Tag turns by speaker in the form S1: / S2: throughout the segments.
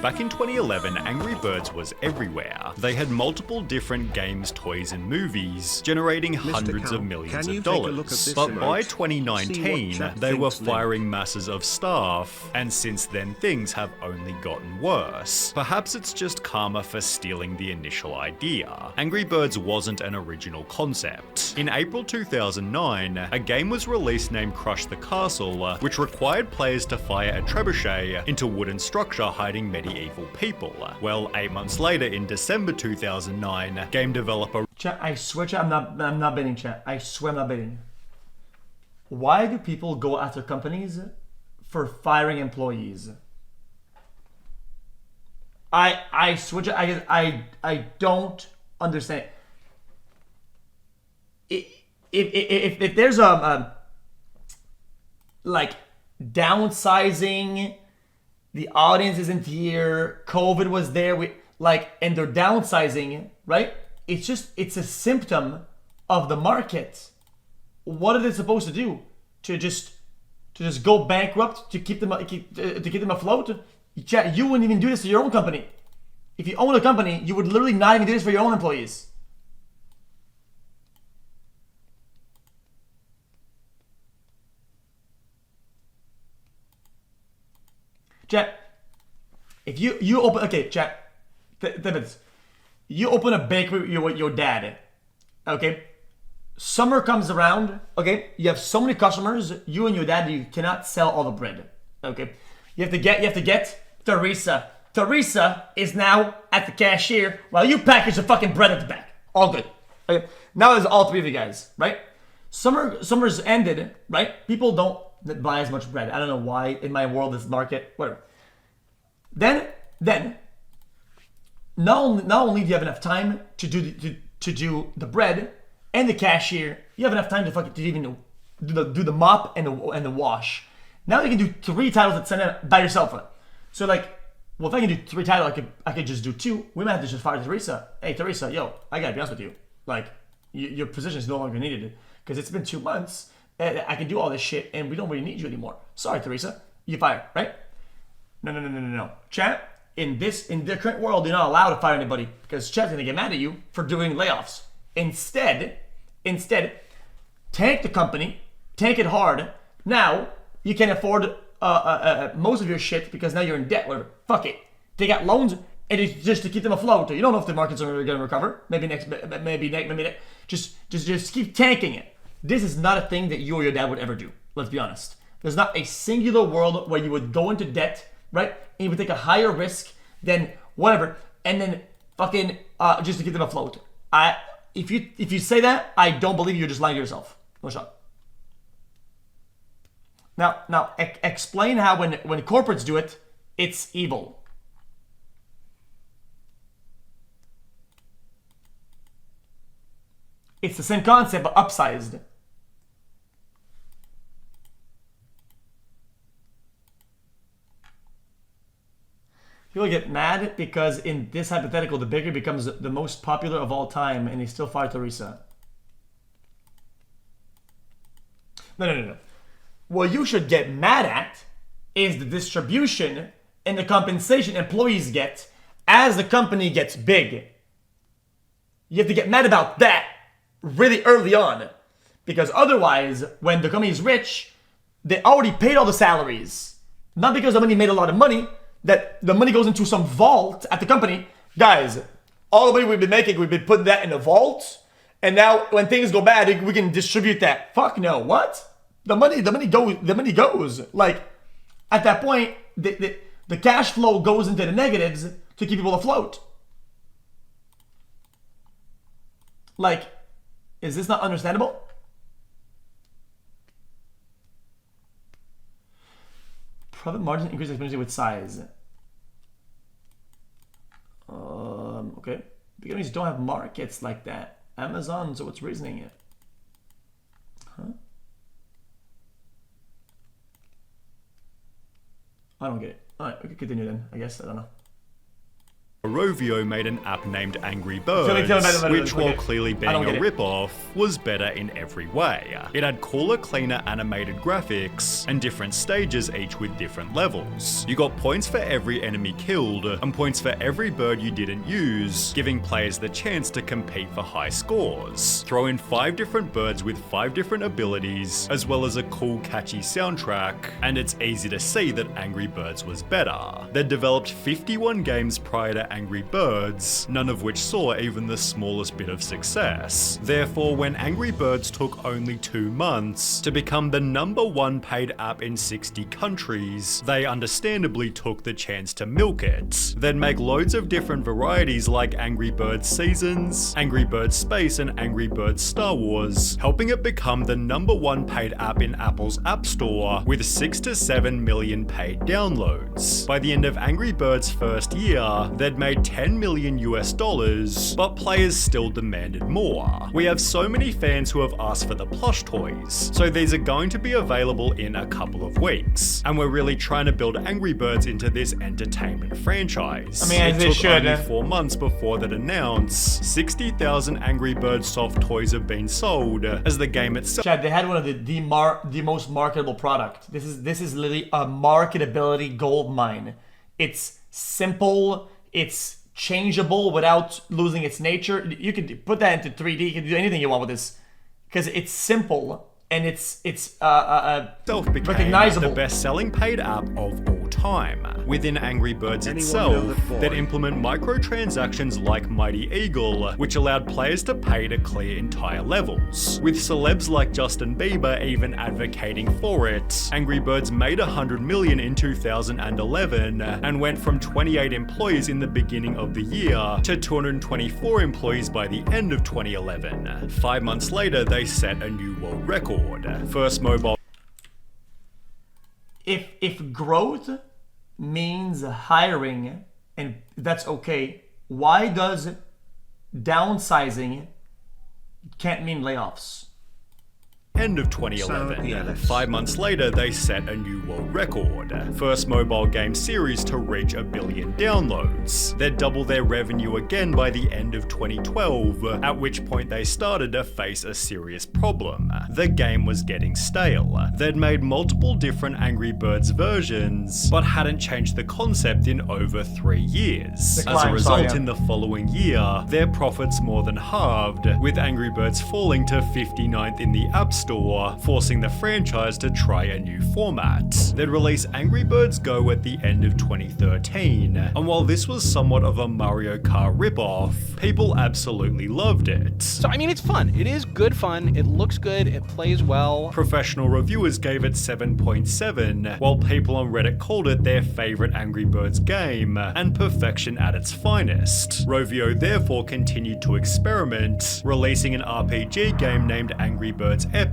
S1: Back in 2011, Angry Birds was everywhere. They had multiple different games, toys, and movies, generating hundreds of millions of dollars. But by 2019, they were firing masses of staff, and since then things have only gotten worse. Perhaps it's just karma for stealing the initial idea. Angry Birds wasn't an original concept. In April 2009, a game was released named Crush the Castle, which required players to fire a trebuchet into wooden structure hiding medieval people. Well, 8 months later, in December 2009, game developer...
S2: Chat, I swear, chat, I'm not baiting, chat. I swear I'm not baiting. Why do people go after companies for firing employees? I swear, chat, I don't understand. If there's like downsizing, the audience isn't here, COVID was there, and they're downsizing, right? It's a symptom of the market. What are they supposed to do? To just go bankrupt to keep them afloat? Chat, you wouldn't even do this to your own company. If you own a company, you would literally not even do this for your own employees. Chat, if you open, okay, chat, you open a bakery with your dad, okay? Summer comes around, okay? You have so many customers, you and your dad, you cannot sell all the bread, okay? You have to get Teresa. Teresa is now at the cashier while you package the fucking bread at the back. All good. Okay? Now there's all three of you guys, right? Summer's ended, right? People don't buy as much bread. I don't know why in my world, this market, whatever. Then, not only do you have enough time to do the bread and the cashier, you have enough time to even do the mop and the wash. Now you can do 3 titles at Senna by yourself. So like, well, if I can do 3 titles, I could just do 2. We might have to just fire Teresa. Hey Teresa, yo, I gotta be honest with you. Like, your position is no longer needed because it's been 2 months. I can do all this shit and we don't really need you anymore. Sorry, Teresa. You fired, right? No. Chat, in the current world, you're not allowed to fire anybody because chat's gonna get mad at you for doing layoffs. Instead, tank the company, tank it hard. Now, you can afford most of your shit because now you're in debt, whatever. Fuck it. Take out loans and it's just to keep them afloat. You don't know if the markets are gonna recover. Maybe next. Just keep tanking it. This is not a thing that you or your dad would ever do. Let's be honest. There's not a singular world where you would go into debt, right? And you would take a higher risk than whatever, and then fucking just to keep them afloat. If you say that, I don't believe you're just lying to yourself. No shot. Now explain how when corporates do it, it's evil. It's the same concept but upsized. People get mad because in this hypothetical, the bakery becomes the most popular of all time and they still fire Teresa. No. What you should get mad at is the distribution and the compensation employees get as the company gets big. You have to get mad about that really early on. Because otherwise, when the company is rich, they already paid all the salaries. Not because the company made a lot of money, that the money goes into some vault at the company. Guys, all the money we've been making, we've been putting that in a vault. And now when things go bad, we can distribute that. Fuck no, what? The money goes. Like, at that point, the cash flow goes into the negatives to keep people afloat. Like, is this not understandable? Profit margin increases exponentially with size. Okay. Because don't have markets like that. Amazon, so what's reasoning it? Huh? I don't get it. Alright, we can continue then, I guess. I don't know.
S1: Rovio made an app named Angry Birds, which, while clearly being a rip-off, was better in every way. It had cooler, cleaner animated graphics, and different stages, each with different levels. You got points for every enemy killed, and points for every bird you didn't use, giving players the chance to compete for high scores. Throw in 5 different birds with 5 different abilities, as well as a cool, catchy soundtrack, and it's easy to see that Angry Birds was better. They'd developed 51 games prior to Angry Birds, none of which saw even the smallest bit of success. Therefore, when Angry Birds took only 2 months to become the #1 paid app in 60 countries, they understandably took the chance to milk it. They'd make loads of different varieties like Angry Birds Seasons, Angry Birds Space, and Angry Birds Star Wars, helping it become the #1 paid app in Apple's App Store with 6 to 7 million paid downloads. By the end of Angry Birds' first year, they'd made $10 million US, but players still demanded more. We have so many fans who have asked for the plush toys, so these are going to be available in a couple of weeks, and we're really trying to build Angry Birds into this entertainment franchise.
S2: I mean, as
S1: it took only 4 months before that announced 60,000 Angry Birds soft toys have been sold, as the game itself.
S2: Chad, they had one of the most marketable product. This is literally a marketability gold mine. It's simple. It's changeable without losing its nature. You could put that into 3D. You can do anything you want with this because it's simple and it's recognizable.
S1: The best-selling paid app of all time. Within Angry Birds itself, that implement microtransactions like Mighty Eagle, which allowed players to pay to clear entire levels. With celebs like Justin Bieber even advocating for it, Angry Birds made $100 million in 2011 and went from 28 employees in the beginning of the year to 224 employees by the end of 2011. 5 months later, they set a new world record. First mobile.
S2: If growth means hiring, and that's okay, why does downsizing can't mean layoffs?
S1: End of 2011. 5 months later, they set a new world record. First mobile game series to reach 1 billion downloads. They'd double their revenue again by the end of 2012, at which point they started to face a serious problem. The game was getting stale. They'd made multiple different Angry Birds versions, but hadn't changed the concept in over 3 years. As a result, in the following year, their profits more than halved, with Angry Birds falling to 59th in the App Store, forcing the franchise to try a new format. They'd release Angry Birds Go at the end of 2013, and while this was somewhat of a Mario Kart ripoff, people absolutely loved it.
S3: So I mean, it's fun. It is good fun, it looks good, it plays well.
S1: Professional reviewers gave it 7.7, while people on Reddit called it their favorite Angry Birds game, and perfection at its finest. Rovio therefore continued to experiment, releasing an RPG game named Angry Birds Epic,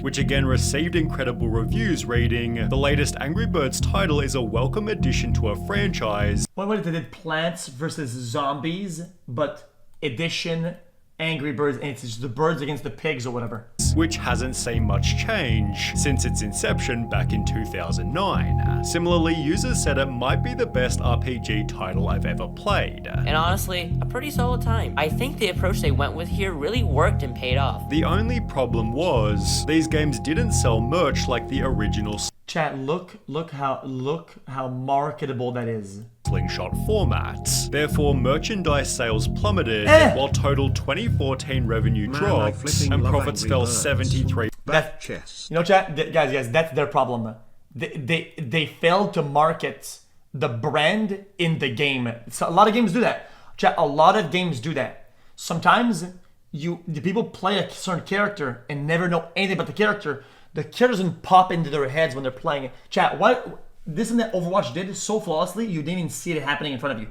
S1: which again received incredible reviews, reading, "The latest Angry Birds title is a welcome addition to a franchise."
S2: What if they did Plants vs. Zombies, but edition Angry Birds, and it's just the birds against the pigs or whatever.
S1: Which hasn't seen much change since its inception back in 2009. Similarly, users said it might be the best RPG title I've ever played.
S4: And honestly, a pretty solid time. I think the approach they went with here really worked and paid off.
S1: The only problem was, these games didn't sell merch like the original
S2: Chat, look how marketable that is.
S1: slingshot format. Therefore, merchandise sales plummeted, while total 2014 revenue dropped, and profits fell 73%.
S2: That's chess. You know, chat, guys, that's their problem. They failed to market the brand in the game. So a lot of games do that. Chat, a lot of games do that. Sometimes the people play a certain character and never know anything about the character. The character doesn't pop into their heads when they're playing it. Chat, what this and that Overwatch did so flawlessly, you didn't even see it happening in front of you.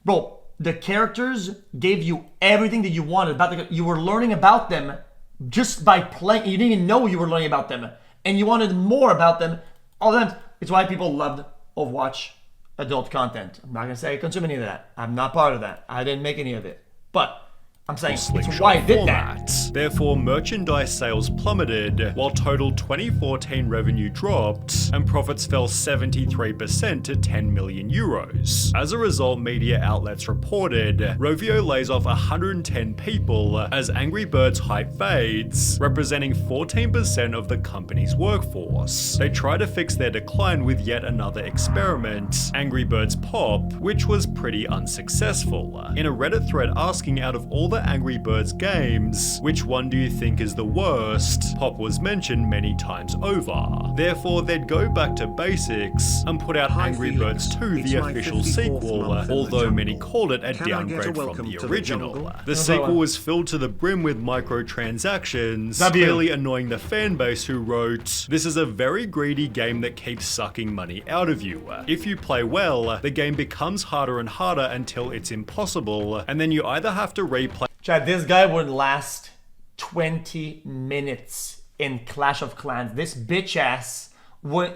S2: Bro, the characters gave you everything that you wanted about you were learning about them just by playing. You didn't even know you were learning about them. And you wanted more about them all the time. It's why people loved Overwatch adult content. I'm not going to say I consume any of that. I'm not part of that. I didn't make any of it. But I'm saying it's
S1: slingshot
S2: why it did
S1: format.
S2: that.
S1: Therefore, merchandise sales plummeted, while total 2014 revenue dropped, and profits fell 73% to 10 million euros. As a result, media outlets reported, Rovio lays off 110 people as Angry Birds hype fades, representing 14% of the company's workforce. They try to fix their decline with yet another experiment, Angry Birds Pop, which was pretty unsuccessful. In a Reddit thread asking out of all the Angry Birds games, which one do you think is the worst, Pop was mentioned many times over. Therefore, they'd go back to basics and put out Angry Birds 2, the official sequel, although many called it a downgrade from the original. The sequel was filled to the brim with microtransactions, clearly annoying the fanbase who wrote, "This is a very greedy game that keeps sucking money out of you. If you play well, the game becomes harder and harder until it's impossible, and then you either have to replay."
S2: Chad, this guy would last 20 minutes in Clash of Clans. This bitch ass,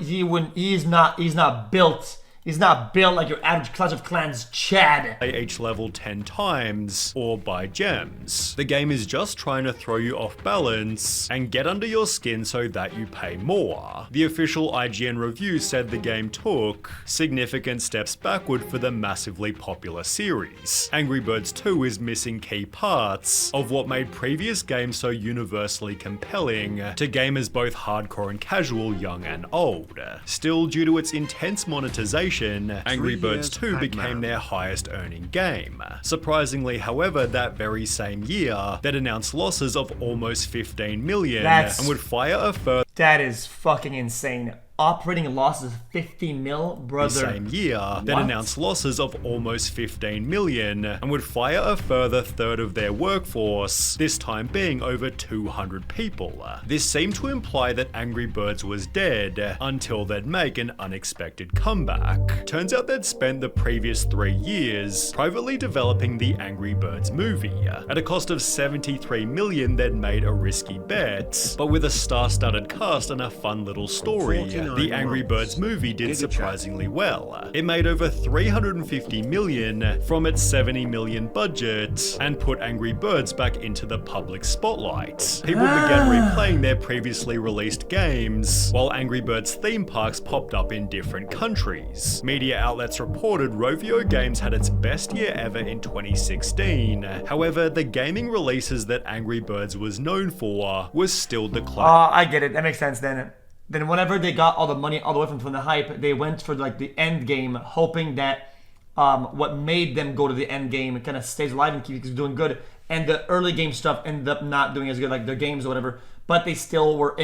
S2: he's not built. He's not built like your average Clash of Clans Chad.
S1: Each level 10 times, or buy gems. The game is just trying to throw you off balance and get under your skin so that you pay more. The official IGN review said the game took significant steps backward for the massively popular series. Angry Birds 2 is missing key parts of what made previous games so universally compelling to gamers both hardcore and casual, young and old. Still, due to its intense monetization, Angry Birds 2 became their highest earning game. Surprisingly, however, that very same year, they'd announced losses of almost 15 million and would fire a further.
S2: That is fucking insane. Operating losses of 50 mil, brother.
S1: The same year, that announced losses of almost 15 million and would fire a further third of their workforce, this time being over 200 people. This seemed to imply that Angry Birds was dead until they'd make an unexpected comeback. Turns out they'd spent the previous 3 years privately developing the Angry Birds movie. At a cost of 73 million, they'd made a risky bet, but with a star-studded cast and a fun little story. The Angry Birds movie did surprisingly well. It made over 350 million from its 70 million budget and put Angry Birds back into the public spotlight. People began replaying their previously released games, while Angry Birds theme parks popped up in different countries. Media outlets reported Rovio Games had its best year ever in 2016. However, the gaming releases that Angry Birds was known for was still declining.
S2: I get it. That makes sense then. Then whenever they got all the money all the way from the hype, they went for like the end game, hoping that what made them go to the end game kind of stays alive and keeps doing good. And the early game stuff ended up not doing as good, like their games or whatever. But they still were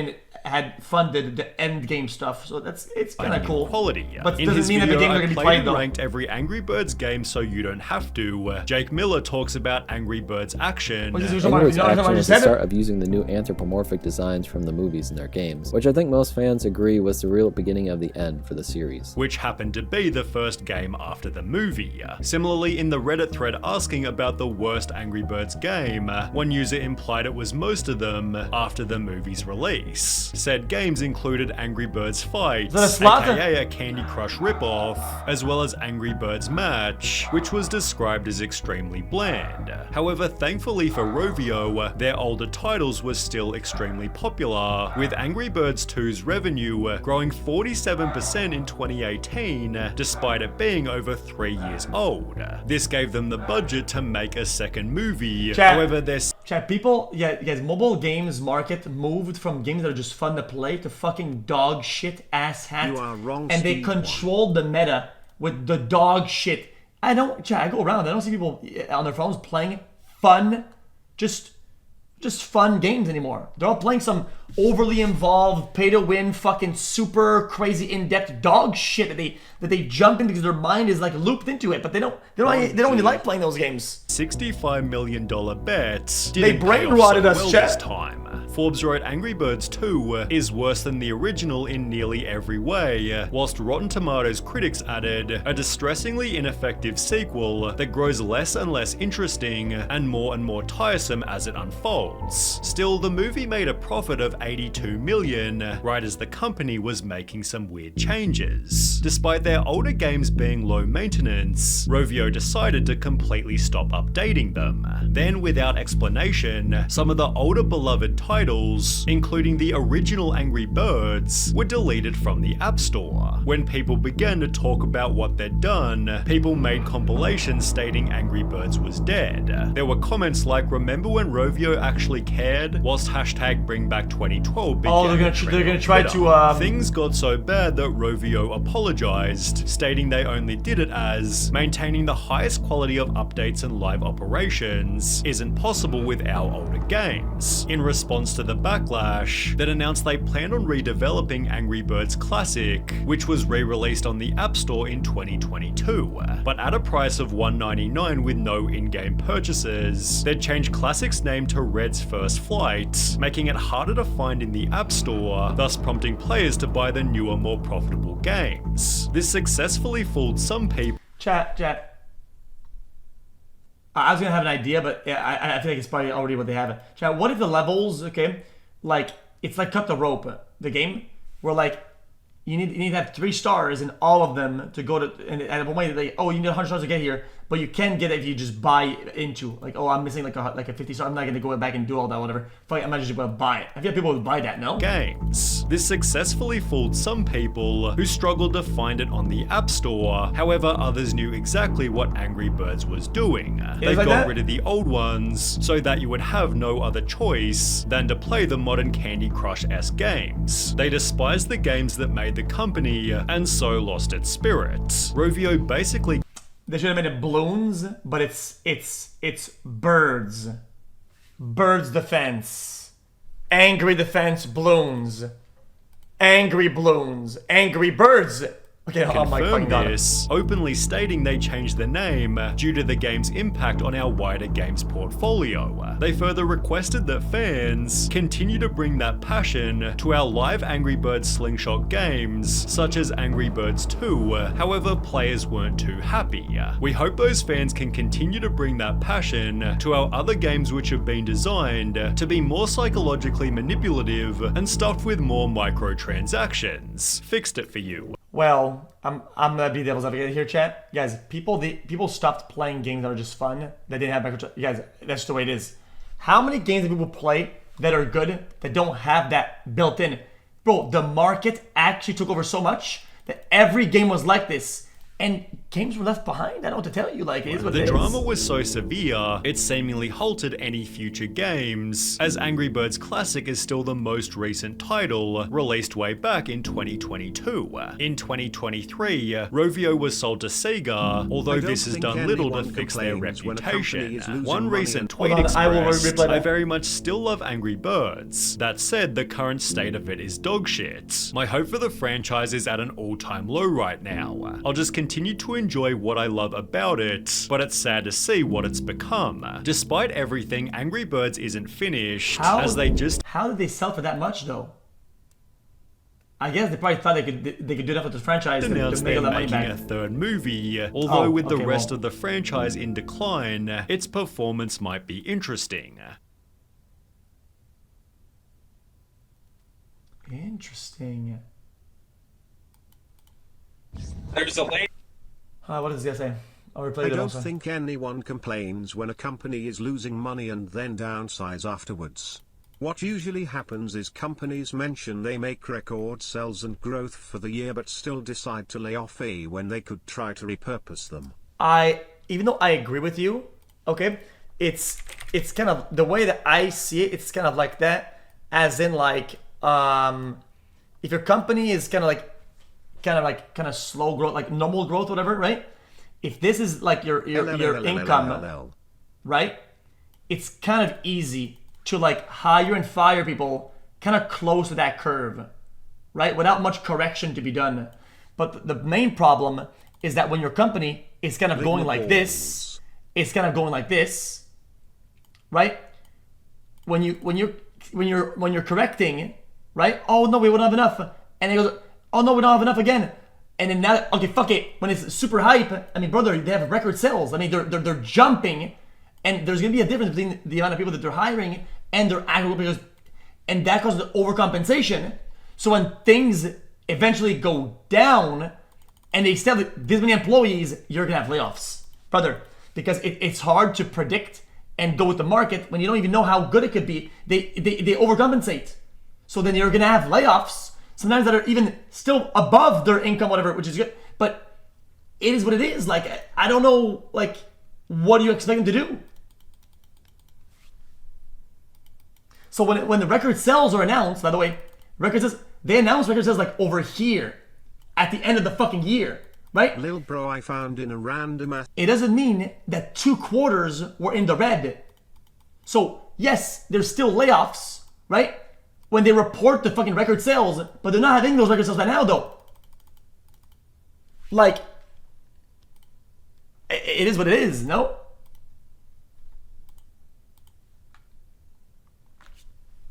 S2: had funded the end game stuff, so it's kind of cool.
S1: Quality.
S2: But
S1: in
S2: doesn't
S1: his
S2: mean
S1: video,
S2: that the games are going to be played though.
S1: ranked every Angry Birds game so you don't have to. Jake Miller talks about Angry Birds action.
S5: Angry Birds action was the start of using the new anthropomorphic designs from the movies in their games, which I think most fans agree was the real beginning of the end for the series.
S1: Which happened to be the first game after the movie. Similarly, in the Reddit thread asking about the worst Angry Birds game, one user implied it was most of them after the movie's release. Said games included Angry Birds Fight, aka a Candy Crush ripoff, as well as Angry Birds Match, which was described as extremely bland. However, thankfully for Rovio, their older titles were still extremely popular, with Angry Birds 2's revenue growing 47% in 2018, despite it being over 3 years old. This gave them the budget to make a second movie. However,
S2: guys, mobile games market moved from games that are just fun to play to fucking dog shit ass hat.
S6: You are wrong,
S2: and they controlled the meta with the dog shit. I go around, I don't see people on their phones playing fun, just fun games anymore. They're all playing some overly involved, pay to win, fucking super crazy in-depth dog shit that they jump in because their mind is like looped into it, but they don't really like playing those games.
S1: $65 million bet.
S2: They brain rotted us,
S1: this time. Forbes wrote Angry Birds 2 is worse than the original in nearly every way, whilst Rotten Tomatoes critics added a distressingly ineffective sequel that grows less and less interesting and more tiresome as it unfolds. Still, the movie made a profit of $82 million, right as the company was making some weird changes. Despite their older games being low maintenance, Rovio decided to completely stop updating them. Then, without explanation, some of the older beloved titles, including the original Angry Birds, were deleted from the App Store. When people began to talk about what they'd done, people made compilations stating Angry Birds was dead. There were comments like, "Remember when Rovio actually cared?" whilst hashtag #BringBack2012 began.
S2: Oh, they're gonna try to
S1: Things got so bad that Rovio apologized, stating they only did it as maintaining the highest quality of updates and live operations isn't possible with our older games. In response to the backlash, that announced they planned on redeveloping Angry Birds Classic, which was re-released on the App Store in 2022, but at a price of $1.99 with no in-game purchases. They'd changed Classic's name to Red's First Flight, making it harder to find in the App Store, thus prompting players to buy the newer, more profitable games. This successfully fooled some people.
S2: Chat. I was gonna have an idea, but I feel like it's probably already what they have. Chat, what if the levels, okay, like, it's like Cut the Rope, the game, where like, you need to have 3 stars in all of them to go to, and at one point, like, oh, you need 100 stars to get here, but you can get it if you just buy into, like, oh, I'm missing like a 50 star, I'm not gonna go back and do all that, whatever. Fuck, I'm not just gonna buy it. I feel like people would buy that, no?
S1: Games. This successfully fooled some people who struggled to find it on the App Store. However, others knew exactly what Angry Birds was doing. They got rid of the old ones so that you would have no other choice than to play the modern Candy Crush-esque games. They despised the games that made the company and so lost its spirit. Rovio basically.
S2: They should have made it balloons, but it's birds. Birds Defense. Angry Defense Balloons. Angry Balloons. Angry Birds. Okay, oh my fucking god.
S1: This, openly stating they changed the name due to the game's impact on our wider games portfolio. They further requested that fans continue to bring that passion to our live Angry Birds Slingshot games, such as Angry Birds 2, however players weren't too happy. We hope those fans can continue to bring that passion to our other games which have been designed to be more psychologically manipulative and stuffed with more microtransactions. Fixed it for you.
S2: Well, I'm gonna be devil's advocate here, chat. Guys, people stopped playing games that are just fun, that didn't have microtransactions. Guys, that's just the way it is. How many games do people play that are good, that don't have that built in? Bro, the market actually took over so much that every game was like this. And games were left behind. I don't know what to tell you. Like, it is what it is.
S1: The drama was so severe, it seemingly halted any future games, as Angry Birds Classic is still the most recent title, released way back in 2022. In 2023, Rovio was sold to Sega, although this has done little to fix their reputation. One recent tweet expressed, "I very much still love Angry Birds. That said, the current state of it is dog shit. My hope for the franchise is at an all-time low right now. I'll just continue to enjoy what I love about it, but it's sad to see what it's become. Despite everything, Angry Birds isn't finished, as they just..."
S2: How did they sell for that much, though? I guess they probably thought they could do that with the franchise and
S1: announced
S2: make
S1: they're
S2: all that money
S1: making
S2: back.
S1: a third movie, although with the rest of the franchise in decline, its performance might be interesting.
S2: Interesting.
S6: There's a lady.
S2: What does this guy say? I'll replay
S7: I
S2: it
S7: don't
S2: also.
S7: think anyone complains when a company is losing money and then downsize afterwards. What usually happens is companies mention they make record sales and growth for the year but still decide to lay off when they could try to repurpose them.
S2: Even though I agree with you, okay, it's kind of the way that I see it, it's kind of like that, as in like, if your company is kind of slow growth, like normal growth, whatever, right? If this is like your income, right? It's kind of easy to like hire and fire people kind of close to that curve, right? Without much correction to be done. But the main problem is that when your company is kind of going like this, it's kind of going like this, right? When you're correcting, right? Oh no, we don't have enough, and it goes, oh no, we don't have enough again. And then now, okay, fuck it. When it's super hype, I mean, brother, they have record sales. I mean, they're jumping, and there's gonna be a difference between the amount of people that they're hiring and their actual, because and that causes overcompensation. So when things eventually go down and they still have this many employees, you're gonna have layoffs, brother, because it's hard to predict and go with the market when you don't even know how good it could be. They overcompensate. So then you're gonna have layoffs, sometimes that are even still above their income, whatever, which is good. But it is what it is. Like, I don't know, like, what do you expect them to do? So when the record sales are announced, by the way, they announce record sales like over here at the end of the fucking year, right?
S7: Lil bro, I found in a random ass.
S2: It doesn't mean that 2 quarters were in the red. So yes, there's still layoffs, right? When they report the fucking record sales, but they're not having those record sales right now though. Like, it is what it is, no?